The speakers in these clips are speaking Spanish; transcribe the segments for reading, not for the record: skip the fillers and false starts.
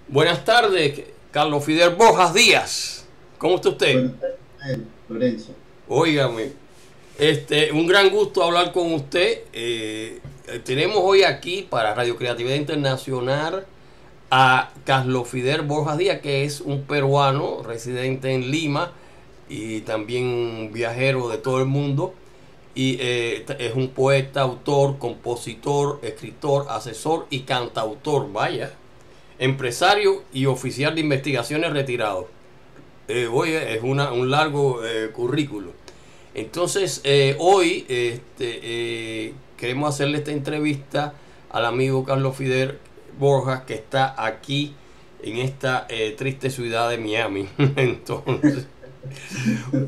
Buenas tardes, Carlos Fidel Borjas Díaz. ¿Cómo está usted? Buenas tardes, Lorenzo. Óigame, un gran gusto hablar con usted. Tenemos hoy aquí para Radio Creatividad Internacional a Carlos Fidel Borjas Díaz, que es un peruano residente en Lima y también un viajero de todo el mundo. Y es un poeta, autor, compositor, escritor, asesor y cantautor, vaya, empresario y oficial de investigaciones retirado. Oye, es un largo currículo. Entonces, hoy queremos hacerle esta entrevista al amigo Carlos Fidel Borjas, que está aquí en esta triste ciudad de Miami. Entonces,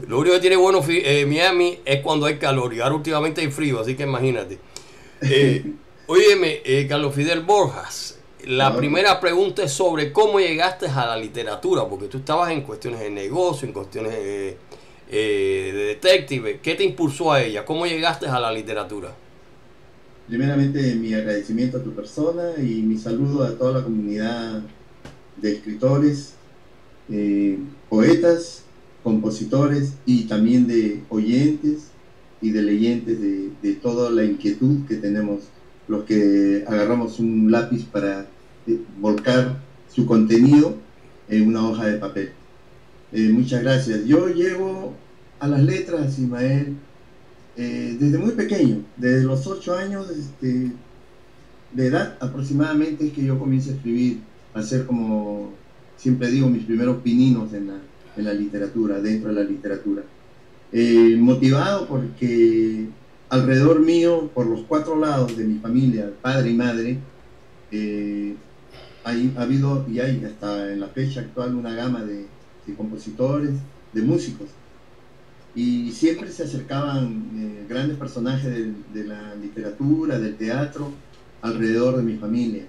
lo único que tiene bueno Miami es cuando hay calor, y ahora últimamente hay frío, así que imagínate. Eh, Óyeme, Carlos Fidel Borjas, la Ahora, primera pregunta es sobre cómo llegaste a la literatura, porque tú estabas en cuestiones de negocio, en cuestiones de detective. ¿Qué te impulsó a ella? ¿Cómo llegaste a la literatura? primeramente, mi agradecimiento a tu persona y mi saludo a toda la comunidad de escritores, poetas, compositores y también de oyentes y de leyentes de toda la inquietud que tenemos los que agarramos un lápiz para volcar su contenido en una hoja de papel. Muchas gracias. Yo llego a las letras, Ismael, desde muy pequeño, desde los 8 años de edad aproximadamente es que yo comienzo a escribir, a hacer como siempre digo, mis primeros pininos en la literatura, dentro de la literatura. Motivado porque alrededor mío, por los cuatro lados de mi familia, padre y madre, eh, ha habido y hay hasta en la fecha actual una gama de compositores, de músicos y siempre se acercaban grandes personajes de la literatura, del teatro, alrededor de mi familia,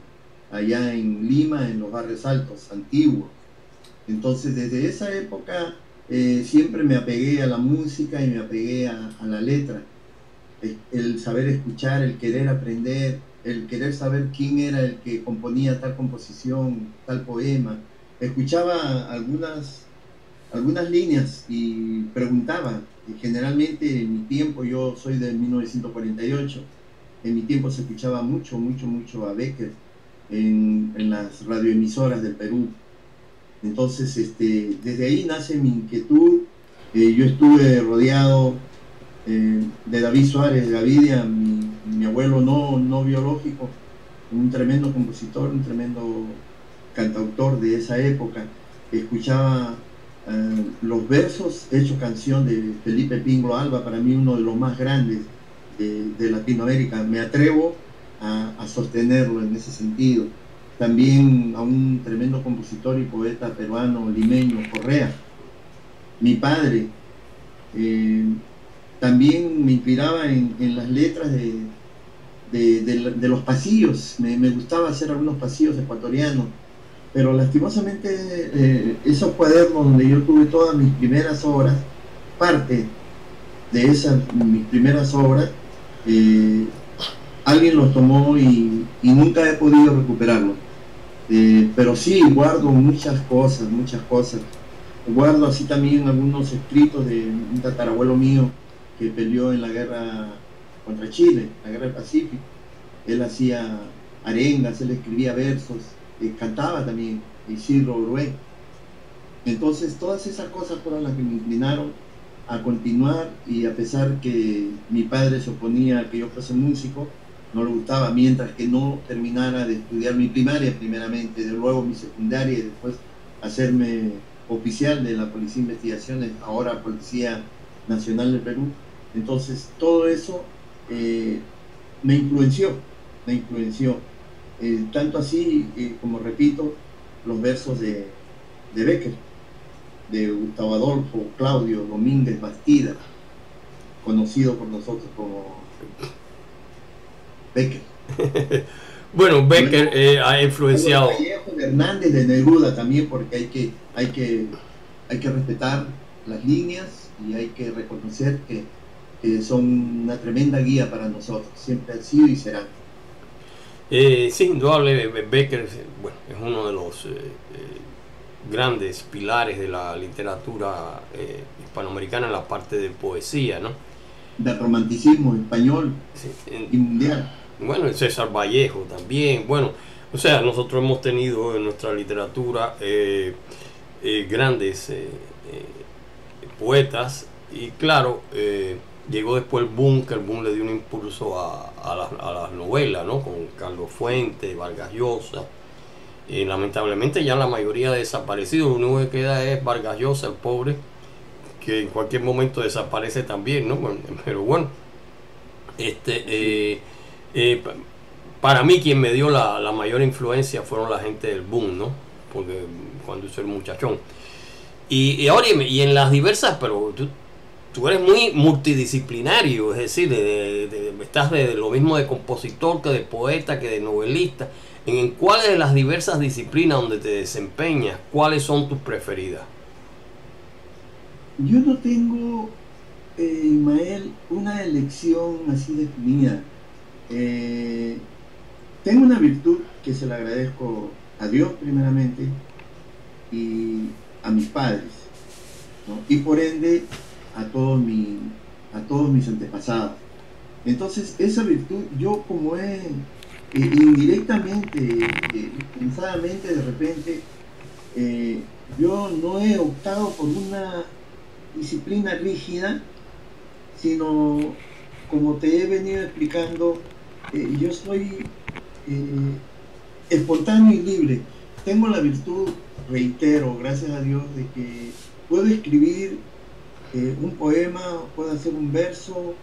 allá en Lima, en los barrios altos, antiguos. Entonces, desde esa época siempre me apegué a la música y me apegué a la letra. El saber escuchar, el querer aprender, el querer saber quién era el que componía tal composición, tal poema. Escuchaba algunas líneas y preguntaba. Y generalmente en mi tiempo, yo soy de 1948, en mi tiempo se escuchaba mucho, mucho, mucho a Becker en las radioemisoras del Perú. Entonces, desde ahí nace mi inquietud. Yo estuve rodeado de David Suárez de Gavidia, mi abuelo no biológico, un tremendo compositor, un tremendo cantautor de esa época. Escuchaba los versos hechos canción de Felipe Pingo Alba, para mí uno de los más grandes de Latinoamérica. Me atrevo a sostenerlo en ese sentido. También a un tremendo compositor y poeta peruano, limeño, Correa. Mi padre también me inspiraba en las letras de los pasillos. Me gustaba hacer algunos pasillos ecuatorianos, pero lastimosamente esos cuadernos donde yo tuve todas mis primeras obras, parte de esas mis primeras obras, eh, alguien los tomó y nunca he podido recuperarlos. Pero sí, guardo muchas cosas, muchas cosas. Guardo así también algunos escritos de un tatarabuelo mío que peleó en la guerra contra Chile, la guerra del Pacífico. Él hacía arengas, él escribía versos, cantaba también, Isidro Urué. Entonces todas esas cosas fueron las que me inclinaron a continuar, y a pesar que mi padre se oponía a que yo fuese músico, no le gustaba, mientras que no terminara de estudiar mi primaria primeramente, de luego mi secundaria y después hacerme oficial de la Policía de Investigaciones, ahora Policía Nacional del Perú. Entonces todo eso eh, me influenció, me influenció. Tanto así, como repito, los versos de Becker, de Gustavo Adolfo Claudio Domínguez Bastida, conocido por nosotros como Becker. Bueno, Becker Luego, ha Carlos influenciado. Vallejo de Hernández de Neruda también, porque hay que respetar las líneas y hay que reconocer que son una tremenda guía para nosotros, siempre han sido y serán. Sí, indudable, Becker bueno, es uno de los grandes pilares de la literatura hispanoamericana en la parte de poesía, ¿no? Del romanticismo español Sí, y mundial. bueno, César Vallejo también, bueno, o sea, nosotros hemos tenido en nuestra literatura grandes poetas y claro, llegó después el boom, que el boom le dio un impulso a las novelas, ¿no? Con Carlos Fuentes, Vargas Llosa. Lamentablemente ya la mayoría ha desaparecido, lo único que queda es Vargas Llosa, el pobre, que en cualquier momento desaparece también, ¿no? Bueno, pero bueno, este, eh, para mí quien me dio la mayor influencia fueron la gente del boom, ¿no? Porque cuando hizo el muchachón. Y ahora, y en las diversas, pero tú eres muy multidisciplinario, es decir, estás de lo mismo de compositor que de poeta, que de novelista. ¿En cuáles de las diversas disciplinas donde te desempeñas, cuáles son tus preferidas? Yo no tengo, Ismael, una elección así definida. Eh, Tengo una virtud que se la agradezco a Dios primeramente y a mis padres, ¿no? Y por ende a a todos mis antepasados. Entonces, esa virtud, yo como indirectamente, pensadamente, de repente, yo no he optado por una disciplina rígida, sino, como te he venido explicando, yo soy eh, espontáneo y libre. Tengo la virtud, reitero, gracias a Dios, de que puedo escribir un poema, puedo hacer un verso,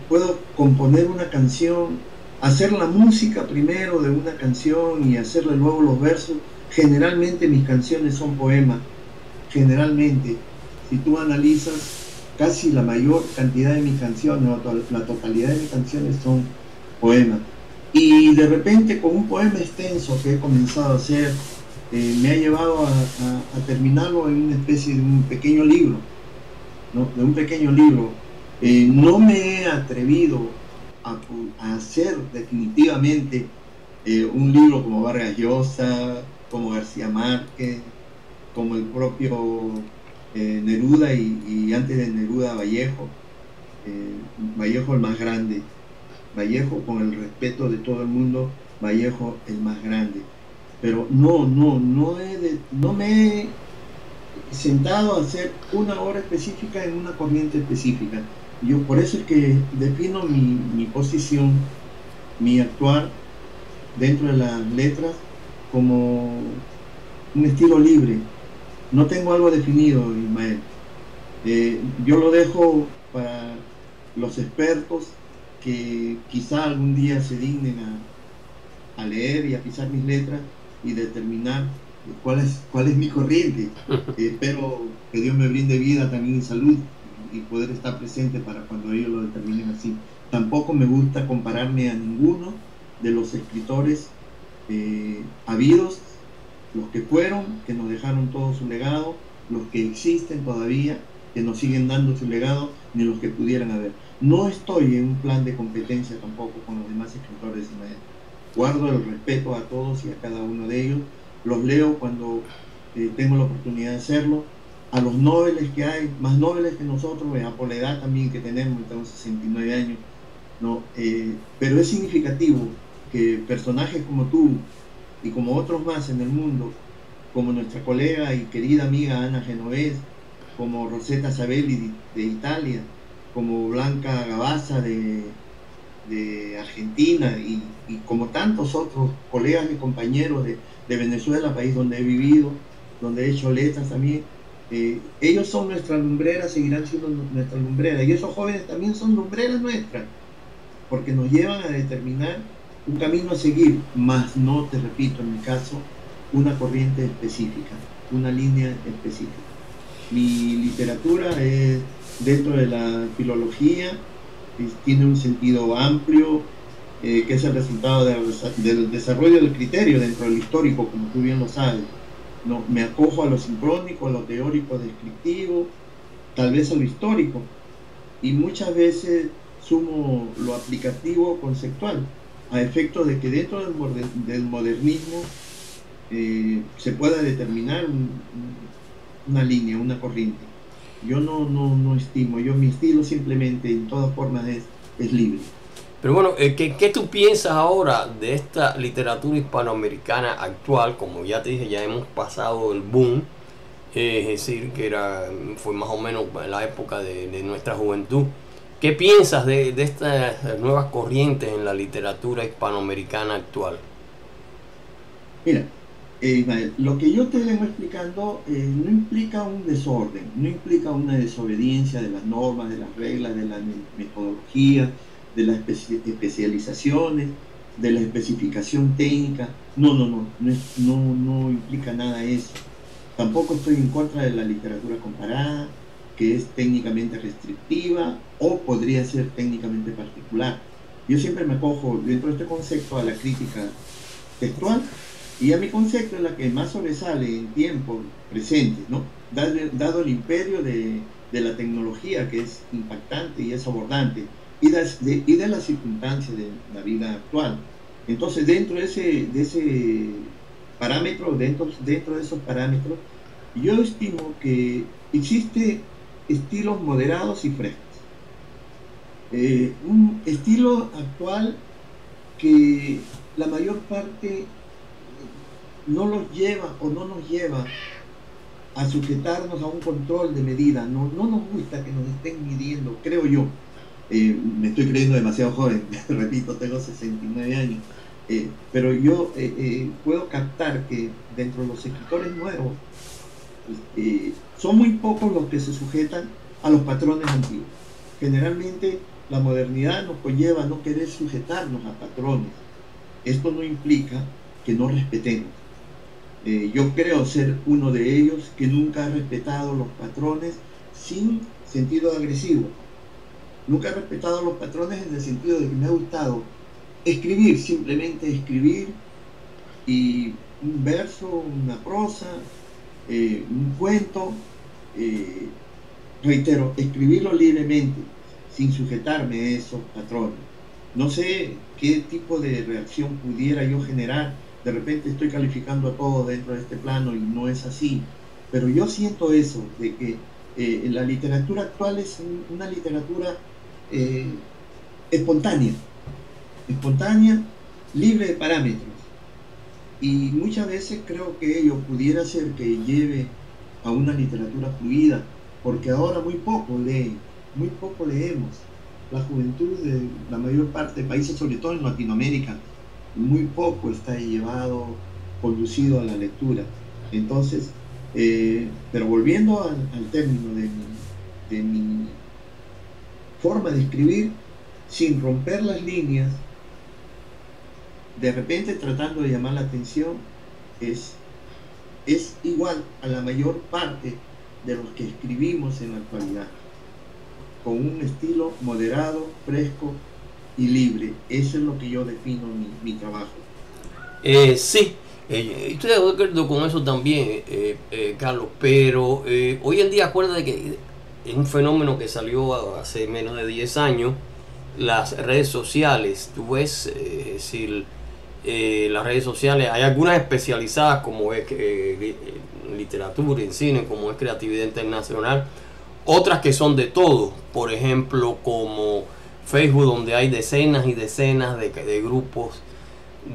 puedo componer una canción, hacer la música primero de una canción y hacerle luego los versos. Generalmente mis canciones son poemas, generalmente. Si tú analizas, casi la mayor cantidad de mis canciones, o la totalidad de mis canciones son poemas. Y de repente con un poema extenso que he comenzado a hacer, me ha llevado a terminarlo en una especie de un pequeño libro, ¿no? De un pequeño libro. No me he atrevido a hacer definitivamente un libro como Vargas Llosa, como García Márquez, como el propio Neruda y antes de Neruda Vallejo, Vallejo el más grande, Vallejo con el respeto de todo el mundo, Vallejo el más grande. Pero no me he sentado a hacer una obra específica en una corriente específica. Yo por eso es que defino mi posición, mi actuar dentro de las letras como un estilo libre. No tengo algo definido, Ismael. Yo lo dejo para los expertos que quizá algún día se dignen a leer y a pisar mis letras y determinar cuál es mi corriente. Espero que Dios me brinde vida también y salud y poder estar presente para cuando ellos lo determinen así. Tampoco me gusta compararme a ninguno de los escritores habidos, los que fueron, que nos dejaron todo su legado, los que existen todavía, que nos siguen dando su legado, ni los que pudieran haber. No estoy en un plan de competencia tampoco con los demás escritores. Guardo el respeto a todos y a cada uno de ellos. Los leo cuando tengo la oportunidad de hacerlo. A los nobles que hay, más nobles que nosotros, por la edad también que tenemos, tengo 69 años, ¿no? Pero es significativo que personajes como tú y como otros más en el mundo, como nuestra colega y querida amiga Ana Genovés, como Rosetta Sabelli de Italia, como Blanca Gavazza de Argentina y como tantos otros colegas y compañeros de Venezuela, país donde he vivido, donde he hecho letras también. Ellos son nuestras lumbreras, seguirán siendo nuestras lumbreras, y esos jóvenes también son lumbreras nuestras, porque nos llevan a determinar un camino a seguir, más no, te repito, en mi caso, una corriente específica, una línea específica. Mi literatura es dentro de la filología, tiene un sentido amplio, que es el resultado del desarrollo del criterio dentro del histórico, como tú bien lo sabes. No, me acojo a lo sincrónico, a lo teórico descriptivo, tal vez a lo histórico, y muchas veces sumo lo aplicativo conceptual. a efecto de que dentro del modernismo se pueda determinar una línea, una corriente. Yo no estimo, mi estilo simplemente en todas formas es libre. Pero bueno, ¿qué tú piensas ahora de esta literatura hispanoamericana actual? Como ya te dije, ya hemos pasado el boom, es decir, fue más o menos la época de nuestra juventud. ¿Qué piensas de estas nuevas corrientes en la literatura hispanoamericana actual? Mira, Ismael, lo que yo te vengo explicando no implica un desorden, no implica una desobediencia de las normas, de las reglas, de la metodología, de las especializaciones, de la especificación técnica. No implica nada de eso. Tampoco estoy en contra de la literatura comparada, que es técnicamente restrictiva o podría ser técnicamente particular. Yo siempre me acojo dentro de este concepto a la crítica textual y a mi concepto es la que más sobresale en tiempos presentes, ¿no? Dado el imperio de la tecnología que es impactante y es abordante y de las circunstancias de la vida actual. Entonces, dentro de ese parámetro, dentro de esos parámetros, yo estimo que existe estilos moderados y frescos. Un estilo actual que la mayor parte no los lleva o no nos lleva a sujetarnos a un control de medida. No nos gusta que nos estén midiendo, creo yo. Me estoy creyendo demasiado joven, repito, tengo 69 años. Pero yo puedo captar que dentro de los escritores nuevos son muy pocos los que se sujetan a los patrones antiguos. Generalmente la modernidad nos conlleva a no querer sujetarnos a patrones. Esto no implica que no respetemos. Yo creo ser uno de ellos que nunca ha respetado los patrones sin sentido agresivo. Nunca he respetado los patrones en el sentido de que me ha gustado escribir, simplemente escribir, y un verso, una prosa, un cuento, reitero, escribirlo libremente, sin sujetarme a esos patrones. No sé qué tipo de reacción pudiera yo generar. De repente estoy calificando a todo dentro de este plano y no es así, pero yo siento eso, de que la literatura actual es una literatura espontánea, libre de parámetros, y muchas veces creo que ello pudiera ser que lleve a una literatura fluida, porque ahora muy poco leemos. La juventud de la mayor parte de países, sobre todo en Latinoamérica, muy poco está conducido a la lectura. Entonces, pero volviendo al término de mi forma de escribir, sin romper las líneas, de repente tratando de llamar la atención, es igual a la mayor parte de los que escribimos en la actualidad, con un estilo moderado, fresco y libre. Eso es lo que yo defino mi trabajo. Sí, estoy de acuerdo con eso también, Carlos, pero hoy en día acuérdate que es un fenómeno que salió hace menos de 10 años, las redes sociales. Tú ves, es decir, las redes sociales, hay algunas especializadas como es literatura, en cine, como es creatividad internacional, otras que son de todo, por ejemplo como Facebook, donde hay decenas y decenas de grupos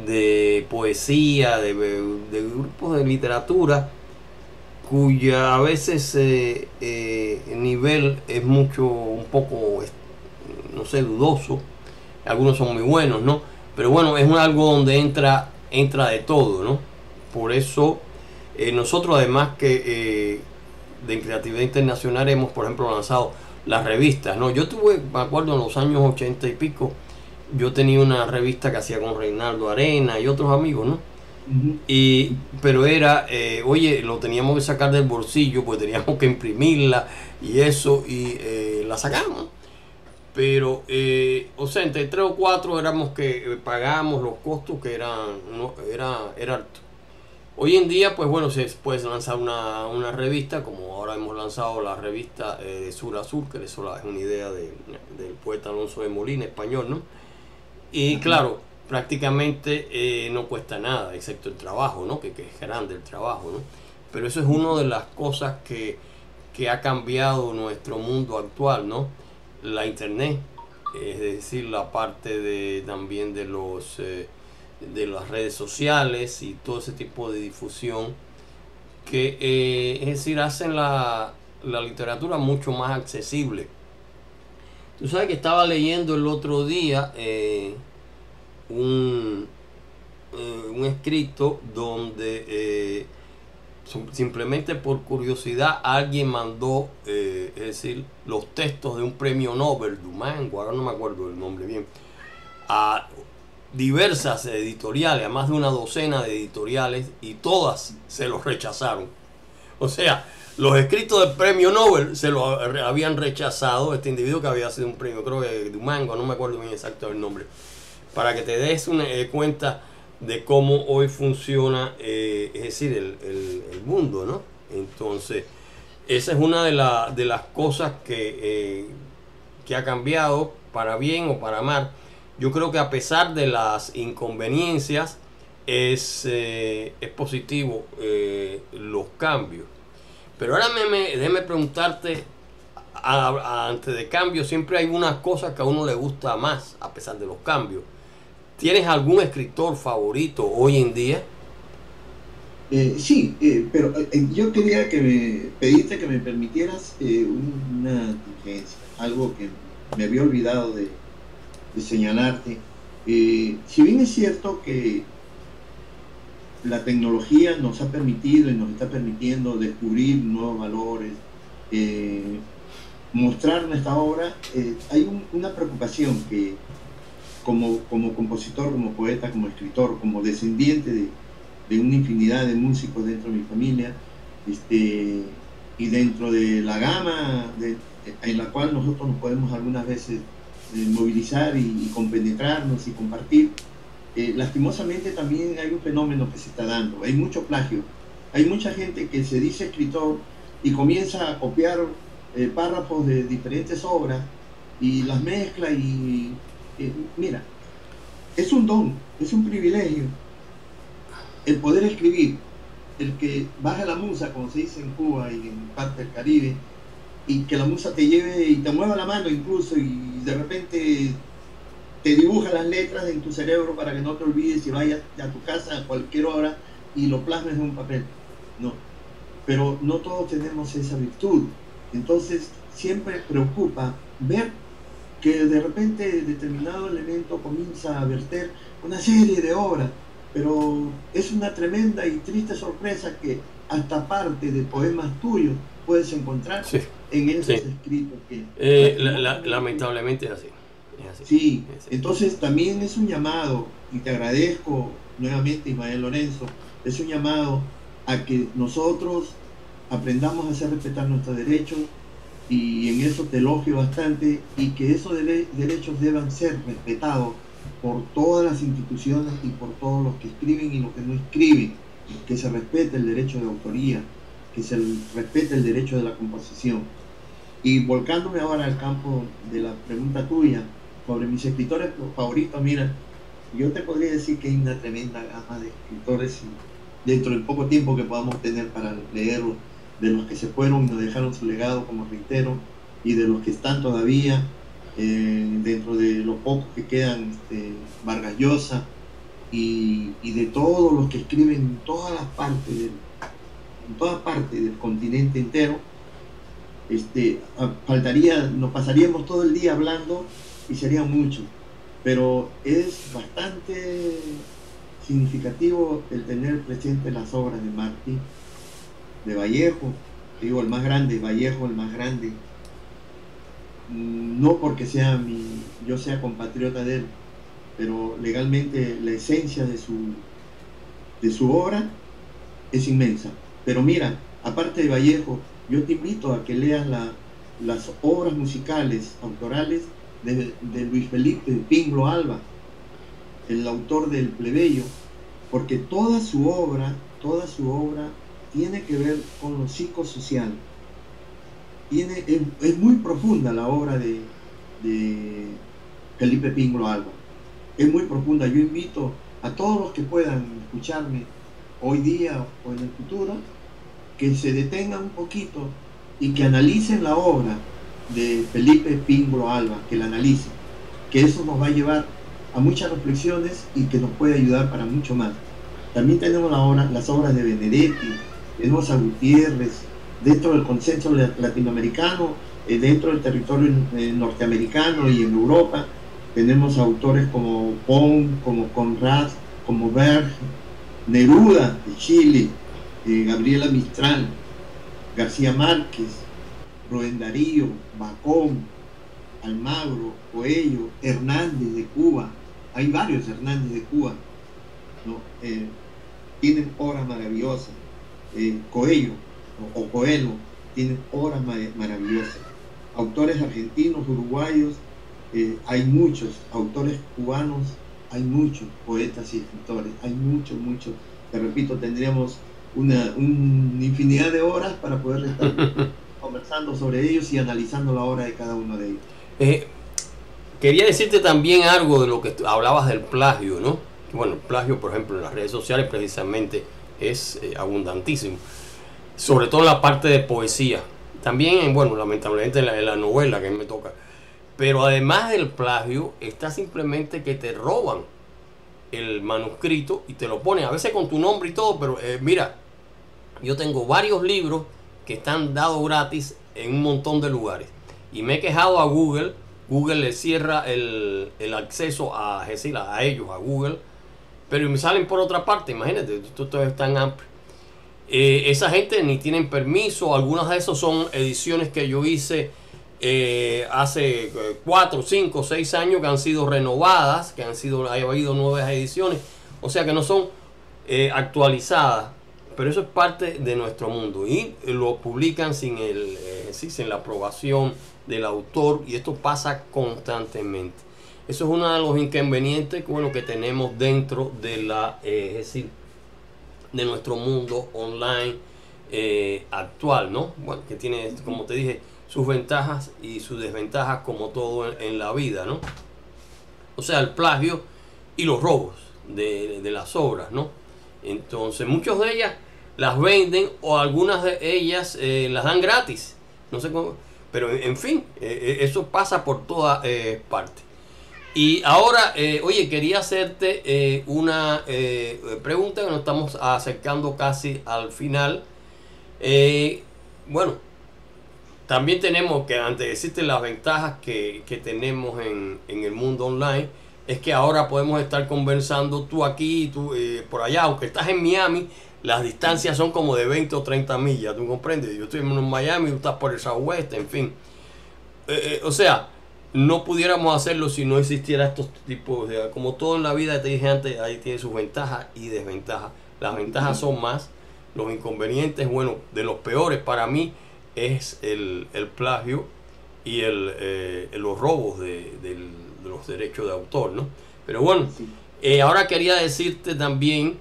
de poesía, de grupos de literatura, cuya a veces nivel es un poco, no sé, dudoso. Algunos son muy buenos, ¿no? Pero bueno, es algo donde entra de todo, ¿no? Por eso nosotros, además que de Creatividad Internacional, hemos, por ejemplo, lanzado las revistas, ¿no? Yo me acuerdo en los años 80 y pico, yo tenía una revista que hacía con Reinaldo Arena y otros amigos, ¿no? Pero era, oye, lo teníamos que sacar del bolsillo, pues teníamos que imprimirla y eso, y la sacamos. Pero, o sea, entre 3 o 4 éramos que pagábamos los costos, que era alto. Hoy en día, pues bueno, se puede lanzar una revista, como ahora hemos lanzado la revista de Sur a Sur, que eso es una idea del poeta Alonso de Molina, español, ¿no? Y claro, prácticamente no cuesta nada, excepto el trabajo, ¿no? Que es grande el trabajo, ¿no? Pero eso es una de las cosas que ha cambiado nuestro mundo actual, ¿no? La internet, es decir, la parte también de las redes sociales y todo ese tipo de difusión que, es decir, hacen la literatura mucho más accesible. Tú sabes que estaba leyendo el otro día un, un escrito donde simplemente por curiosidad alguien mandó, es decir, los textos de un premio Nobel, Dumango, ahora no me acuerdo el nombre bien, a diversas editoriales, a más de una docena de editoriales, y todas se los rechazaron. O sea, los escritos del premio Nobel se lo habían rechazado este individuo que había sido un premio, creo que Dumango, no me acuerdo bien exacto el nombre, para que te des una cuenta de cómo hoy funciona, es decir, el mundo, ¿no? Entonces, esa es una de las cosas que ha cambiado para bien o para mal. Yo creo que a pesar de las inconveniencias, es positivo los cambios. Pero ahora déjame preguntarte, antes de cambios, siempre hay unas cosas que a uno le gusta más, a pesar de los cambios. ¿Tienes algún escritor favorito hoy en día? Sí, pero yo quería pedirte que me permitieras una diferencia, algo que me había olvidado de señalarte. Si bien es cierto que la tecnología nos ha permitido y nos está permitiendo descubrir nuevos valores, mostrar nuestra obra, hay una preocupación que como compositor, como poeta, como escritor, como descendiente de una infinidad de músicos dentro de mi familia, y dentro de la gama en la cual nosotros nos podemos algunas veces movilizar y compenetrarnos y compartir, lastimosamente también hay un fenómeno que se está dando. Hay mucho plagio, hay mucha gente que se dice escritor y comienza a copiar párrafos de diferentes obras y las mezcla y mira, es un don, es un privilegio el poder escribir, el que baje la musa, como se dice en Cuba y en parte del Caribe, y que la musa te lleve y te mueva la mano incluso, y de repente te dibuja las letras en tu cerebro para que no te olvides y vayas a tu casa a cualquier hora y lo plasmes en un papel. No, pero no todos tenemos esa virtud. Entonces siempre preocupa ver que de repente determinado elemento comienza a verter una serie de obras, pero es una tremenda y triste sorpresa que hasta parte de poemas tuyos puedes encontrar, sí, en esos, sí, escritos que lamentablemente es así. Sí, entonces también es un llamado, y te agradezco nuevamente, Ismael Lorenzo, es un llamado a que nosotros aprendamos a hacer respetar nuestros derechos, y en eso te elogio bastante, y que esos derechos deban ser respetados por todas las instituciones y por todos los que escriben y los que no escriben, que se respete el derecho de autoría, que se respete el derecho de la composición. Y volcándome ahora al campo de la pregunta tuya sobre mis escritores favoritos, mira, yo te podría decir que hay una tremenda gama de escritores, y dentro del poco tiempo que podamos tener para leerlos, de los que se fueron y nos dejaron su legado, como reitero, y de los que están todavía, dentro de los pocos que quedan, Vargas Llosa, y de todos los que escriben en todas las partes del continente entero. Nos pasaríamos todo el día hablando y sería mucho, pero es bastante significativo el tener presente las obras de Martí, de Vallejo, digo el más grande, Vallejo el más grande, no porque yo sea compatriota de él, pero legalmente la esencia de su obra es inmensa. Pero mira, aparte de Vallejo, yo te invito a que leas las obras musicales autorales de Luis Felipe Pingló Alba, el autor del Plebeyo, porque toda su obra tiene que ver con lo psicosocial. Es muy profunda la obra de Felipe Pingló Alba. es muy profunda. Yo invito a todos los que puedan escucharme hoy día o en el futuro, que se detengan un poquito y que analicen la obra de Felipe Pingo Alba, que la analicen, que eso nos va a llevar a muchas reflexiones y que nos puede ayudar para mucho más. También tenemos las obras de Benedetti, tenemos a Gutiérrez, dentro del consenso latinoamericano, dentro del territorio norteamericano y en Europa, tenemos autores como Pon, como Conrad, como Berg, Neruda de Chile, Gabriela Mistral, García Márquez, Rubén Darío, Bacón, Almagro, Coello, Hernández de Cuba. Hay varios Hernández de Cuba, ¿no? Tienen obras maravillosas. Coello o Coelho tienen obras maravillosas. Autores argentinos, uruguayos, hay muchos. Autores cubanos, hay muchos. Poetas y escritores, hay muchos. Te repito, tendríamos una infinidad de horas para poder estar conversando sobre ellos y analizando la obra de cada uno de ellos. Quería decirte también algo de lo que hablabas del plagio, ¿no? Bueno, el plagio, por ejemplo, en las redes sociales precisamente es abundantísimo, sobre todo en la parte de poesía. También, bueno, lamentablemente en la novela que me toca. Pero además del plagio, está simplemente que te roban el manuscrito y te lo ponen, a veces con tu nombre y todo, pero mira, yo tengo varios libros que están dados gratis en un montón de lugares. Y me he quejado a Google. Google le cierra el acceso a ellos, a Google. Pero me salen por otra parte, imagínate, esto es tan amplio. Esa gente ni tienen permiso. Algunas de esos son ediciones que yo hice hace 4, 5, 6 años, que han sido renovadas, que ha habido nuevas ediciones. O sea que no son actualizadas. Pero eso es parte de nuestro mundo. Y lo publican sin la aprobación del autor. Y esto pasa constantemente. Eso es uno de los inconvenientes que tenemos dentro de de nuestro mundo online actual, ¿no? Bueno, que tiene, como te dije, sus ventajas y sus desventajas, como todo en la vida, ¿no? O sea, el plagio y los robos de las obras, ¿no? Entonces, muchas de ellas las venden o algunas de ellas las dan gratis. No sé cómo, pero en fin, eso pasa por todas partes. Y ahora, oye, quería hacerte una pregunta, que nos estamos acercando casi al final. Bueno, también tenemos que, antes de decirte las ventajas que tenemos en el mundo online, es que ahora podemos estar conversando tú aquí y tú por allá. Aunque estás en Miami, las distancias son como de 20 o 30 millas, ¿tú comprendes? Yo estoy en Miami, tú estás por el Southwest, en fin. O sea, no pudiéramos hacerlo si no existiera estos tipos de... Como todo en la vida, te dije antes, ahí tiene sus ventajas y desventajas. Las ventajas son más, los inconvenientes, bueno, de los peores para mí es el plagio y los robos de los derechos de autor, ¿no? Pero bueno, ahora quería decirte también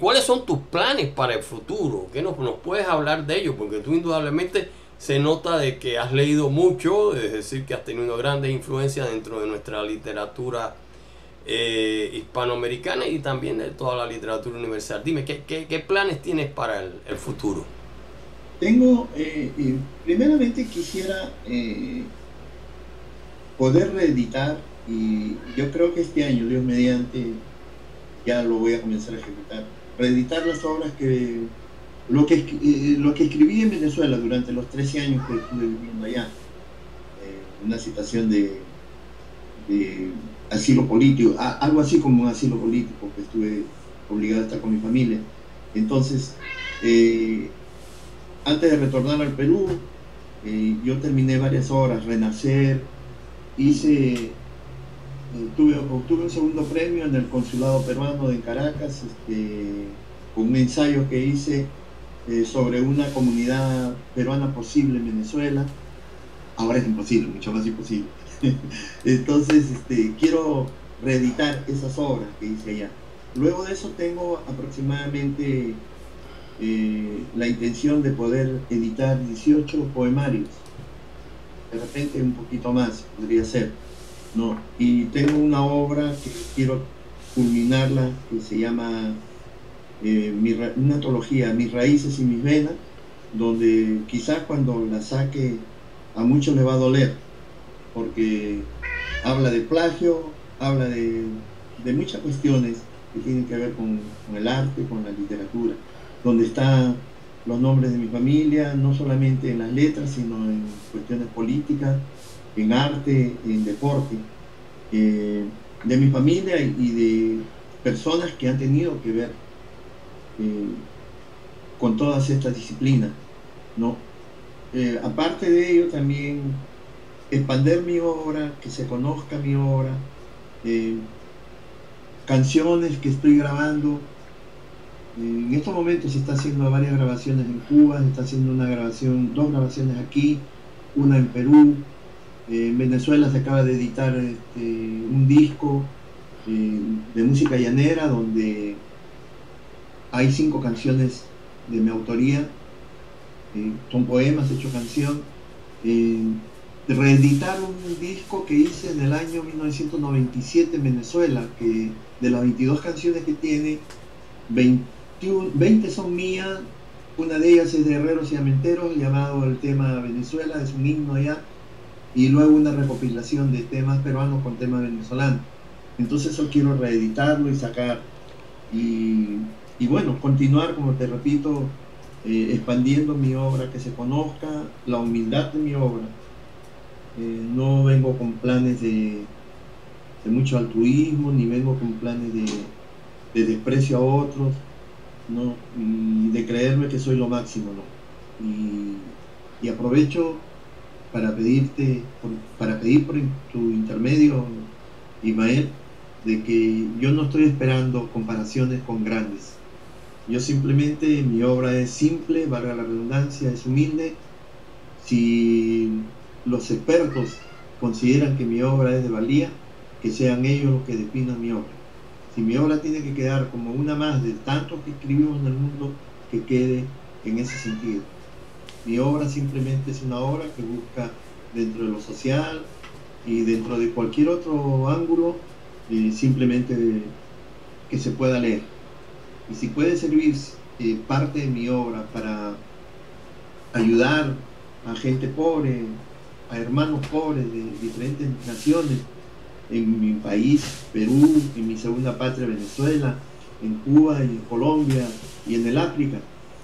cuáles son tus planes para el futuro. ¿Qué nos puedes hablar de ellos? Porque tú indudablemente se nota de que has leído mucho, es decir, que has tenido grandes influencias dentro de nuestra literatura hispanoamericana y también de toda la literatura universal. Dime, ¿qué planes tienes para el futuro? Tengo, primeramente quisiera poder reeditar, y yo creo que este año, Dios mediante, ya lo voy a comenzar a ejecutar, reeditar las obras lo que escribí en Venezuela durante los 13 años que estuve viviendo allá. Una situación de asilo político, algo así como un asilo político, que estuve obligado a estar con mi familia. Entonces, antes de retornar al Perú, yo terminé varias obras, Renacer, obtuve un segundo premio en el consulado peruano de Caracas, con un ensayo que hice sobre una comunidad peruana posible en Venezuela. Ahora es imposible, mucho más imposible. Entonces quiero reeditar esas obras que hice allá. Luego de eso tengo aproximadamente la intención de poder editar 18 poemarios. De repente un poquito más podría ser. ¿no? Y tengo una obra que quiero culminarla, que se llama una antología, Mis raíces y mis venas, donde quizás cuando la saque a muchos le va a doler, porque habla de plagio, habla de muchas cuestiones que tienen que ver con el arte, con la literatura, donde están los nombres de mi familia, no solamente en las letras, sino en cuestiones políticas, en arte, en deporte, de mi familia y de personas que han tenido que ver eh, con todas estas disciplinas, ¿no? Aparte de ello, también expander mi obra, que se conozca mi obra, eh, canciones que estoy grabando. En estos momentos se está haciendo varias grabaciones en Cuba, se está haciendo una grabación, dos grabaciones aquí, una en Perú. En Venezuela se acaba de editar un disco de música llanera donde hay 5 canciones de mi autoría, son poemas hecho canción. Reeditar un disco que hice en el año 1997 en Venezuela, que de las 22 canciones que tiene, 20 son mías, una de ellas es de Herreros y Amenteros, llamado el tema Venezuela, es un himno allá, y luego una recopilación de temas peruanos con temas venezolanos. Entonces eso quiero reeditarlo y sacar, y bueno, continuar, como te repito, expandiendo mi obra, que se conozca la humildad de mi obra. No vengo con planes de mucho altruismo, ni vengo con planes de desprecio a otros, ¿no? Y de creerme que soy lo máximo, ¿no? Y aprovecho para para pedir por tu intermedio, Ismael, de que yo no estoy esperando comparaciones con grandes. Yo simplemente, mi obra es simple, valga la redundancia, es humilde. Si los expertos consideran que mi obra es de valía, que sean ellos los que definan mi obra. Si mi obra tiene que quedar como una más de tantos que escribimos en el mundo, que quede en ese sentido. Mi obra simplemente es una obra que busca, dentro de lo social y dentro de cualquier otro ángulo, simplemente que se pueda leer. Y si puede servir parte de mi obra para ayudar a gente pobre, a hermanos pobres de diferentes naciones, en mi país, Perú, en mi segunda patria, Venezuela, en Cuba y en Colombia y en el África,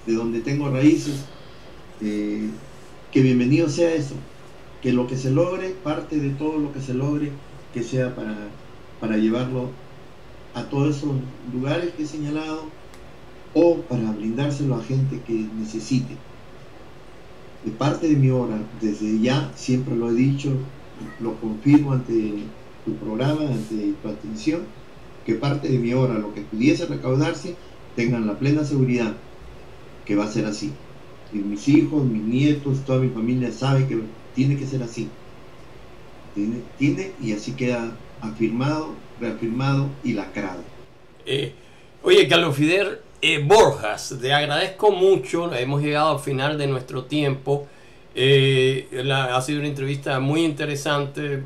de donde tengo raíces, que bienvenido sea eso, que lo que se logre, parte de todo lo que se logre, que sea para llevarlo a todos esos lugares que he señalado, o para brindárselo a gente que necesite. De parte de mi obra, desde ya, siempre lo he dicho, lo confirmo ante tu programa, ante tu atención, que parte de mi obra, lo que pudiese recaudarse, tengan la plena seguridad que va a ser así. Y mis hijos, mis nietos, toda mi familia sabe que tiene que ser así. Tiene, y así queda afirmado, reafirmado y lacrado. Oye, Carlos Fidel Borjas, te agradezco mucho. Hemos llegado al final de nuestro tiempo. Ha sido una entrevista muy interesante,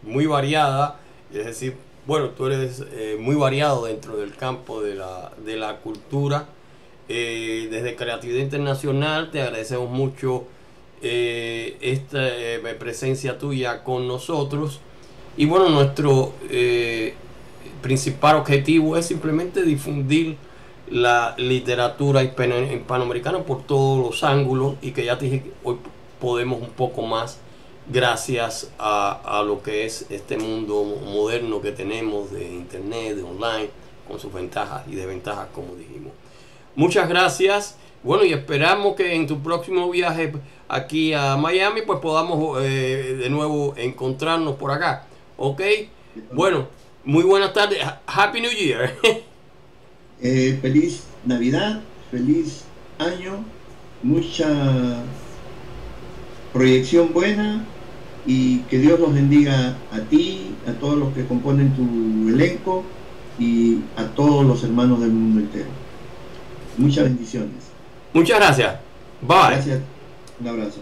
muy variada. Es decir, bueno, tú eres muy variado dentro del campo de la cultura. Desde Creatividad Internacional te agradecemos mucho esta presencia tuya con nosotros. Y bueno, nuestro principal objetivo es simplemente difundir la literatura hispanoamericana por todos los ángulos, y que ya te dije que hoy podemos un poco más gracias a lo que es este mundo moderno que tenemos de internet, de online, con sus ventajas y desventajas, como dijimos. Muchas gracias. Bueno, y esperamos que en tu próximo viaje aquí a Miami pues podamos de nuevo encontrarnos por acá. ¿Ok? Bueno, muy buenas tardes. Happy New Year. Feliz Navidad, feliz año, mucha proyección buena, y que Dios los bendiga a ti, a todos los que componen tu elenco y a todos los hermanos del mundo entero. Muchas bendiciones. Muchas gracias. Bye. Gracias. Un abrazo.